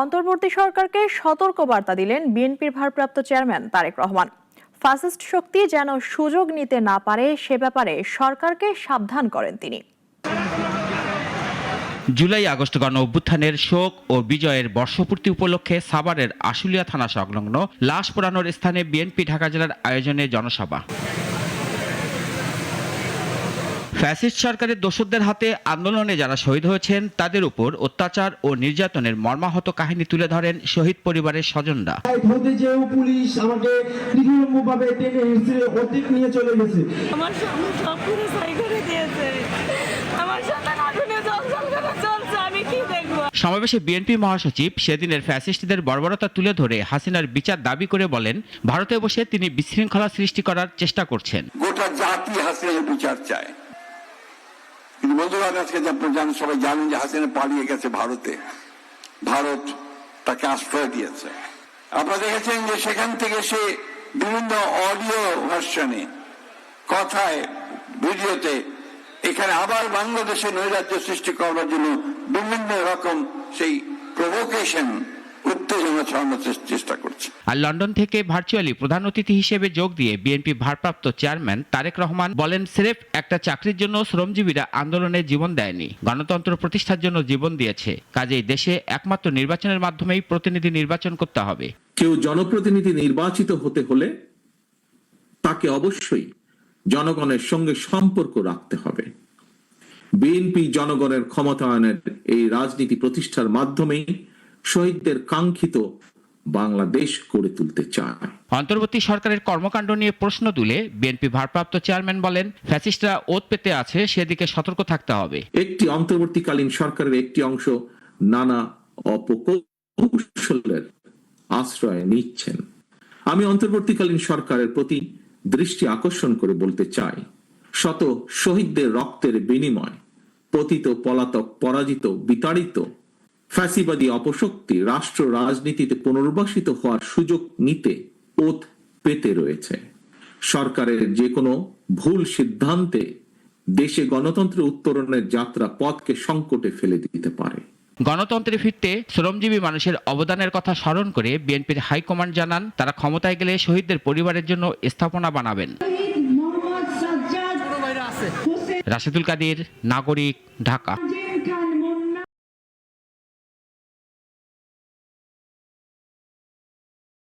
অন্তর্বর্তী সরকারকে সতর্কবার্তা দিলেন বিএনপির ভারপ্রাপ্ত চেয়ারম্যান তারেক রহমান। ফ্যাসিস্ট শক্তি যেন সুযোগ নিতে না পারে সে ব্যাপারে সরকারকে সাবধান করেন তিনি। জুলাই আগস্ট গণ অভ্যুত্থানের শোক ও বিজয়ের বর্ষপূর্তি উপলক্ষে সাভারের আশুলিয়া থানা সংলগ্ন লাশ পোড়ানোর স্থানে বিএনপি ঢাকা জেলার আয়োজনে জনসভা। ফ্যাসিস্ট সরকারের দোসরদের হাতে আন্দোলনে যারা শহীদ হয়েছেন তাদের উপর অত্যাচার ও নির্যাতনের মর্মাহত কাহিনী তুলে ধরেন শহীদ পরিবারের স্বজনরা। পুলিশ আমাকে নির্মমভাবে টেনে হিঁচড়ে অতীত নিয়ে চলে গেছে। আমার স্বামী সব পুরো সাই করে দিয়েছে। আমার সন্তান আগুনে জ্বলজ্বল করে চলছে, আমি কি দেখব? সমাবেশে বিএনপি মহাসচিব সেদিনের ফ্যাসিস্টদের বর্বরতা তুলে ধরে হাসিনার বিচার দাবি করে বলেন, ভারতে বসে তিনি বিশৃঙ্খলা সৃষ্টি করার চেষ্টা করছেন। গোটা জাতি হাসিনার বিচার চায়। কিন্তু বন্ধুরা, আজকে সবাই জানেন যে হাসিনা পালিয়ে গেছে ভারতে। ভারত তাকে আশ্রয় দিয়েছে। আপনারা দেখেছেন যে সেখান থেকে সে বিভিন্ন অডিও ভার্সনে, কথায়, ভিডিওতে এখানে আবার বাংলাদেশে নৈরাজ্য সৃষ্টি করার জন্য বিভিন্ন রকম সেই প্রভোকেশন, উত্তেজনা ছড়ানোর চেষ্টা করছে। আর লন্ডন থেকে ভার্চুয়ালি প্রধান অতিথি হিসেবে যোগ দিয়ে বিএনপি ভারপ্রাপ্ত চেয়ারম্যান তারেক রহমান বলেন, স্রেফ একটা চাকরির জন্য শ্রমজীবীরা আন্দোলনে জীবন দেয়নি, গণতন্ত্র প্রতিষ্ঠার জন্য জীবন দিয়েছে। কাজেই দেশে একমাত্র নির্বাচনের মাধ্যমেই প্রতিনিধি নির্বাচন করতে হবে। কেউ জনপ্রতিনিধি নির্বাচিত হতে হলে তাকে অবশ্যই জনগণের সঙ্গে সম্পর্ক রাখতে হবে। বিএনপি জনগণের ক্ষমতায়নের এই রাজনীতি প্রতিষ্ঠার মাধ্যমেই শহীদদের কাঙ্ক্ষিত বাংলাদেশ গড়ে তুলতে চায়। অন্তর্বর্তী সরকারের কর্মকাণ্ড নিয়ে প্রশ্ন তুলে বিএনপি ভারপ্রাপ্ত চেয়ারম্যান বলেন, ফ্যাসিস্টরা ওত পেতে আছে, সেদিকে সতর্ক থাকতে হবে। একটি অন্তর্বর্তীকালীন সরকারের একটি অংশ নানা অপকৌশলের আশ্রয় নিচ্ছেন। আমি অন্তর্বর্তীকালীন সরকারের প্রতি দৃষ্টি আকর্ষণ করে বলতে চাই, শত শহীদদের রক্তের বিনিময় পতিত, পলাতক, পরাজিত, বিতাড়িত ফ্যাসিবাদী অপশক্তি রাষ্ট্র রাজনীতিতে পুনর্বাসিত হওয়ার সুযোগ নিতে ওত পেতে রয়েছে। সরকারের যে কোনো ভুল সিদ্ধান্তে দেশে গণতন্ত্রের উত্তরণের যাত্রা পথকে সংকটে ফেলে দিতে পারে। গণতন্ত্রে ফিরতে শ্রমজীবী মানুষের অবদানের কথা স্মরণ করে বিএনপির হাইকমান্ড জানান, তারা ক্ষমতায় গেলে শহীদদের পরিবারের জন্য স্থাপনা বানাবেন। রাশেদুল কাদির, নাগরিক, ঢাকা।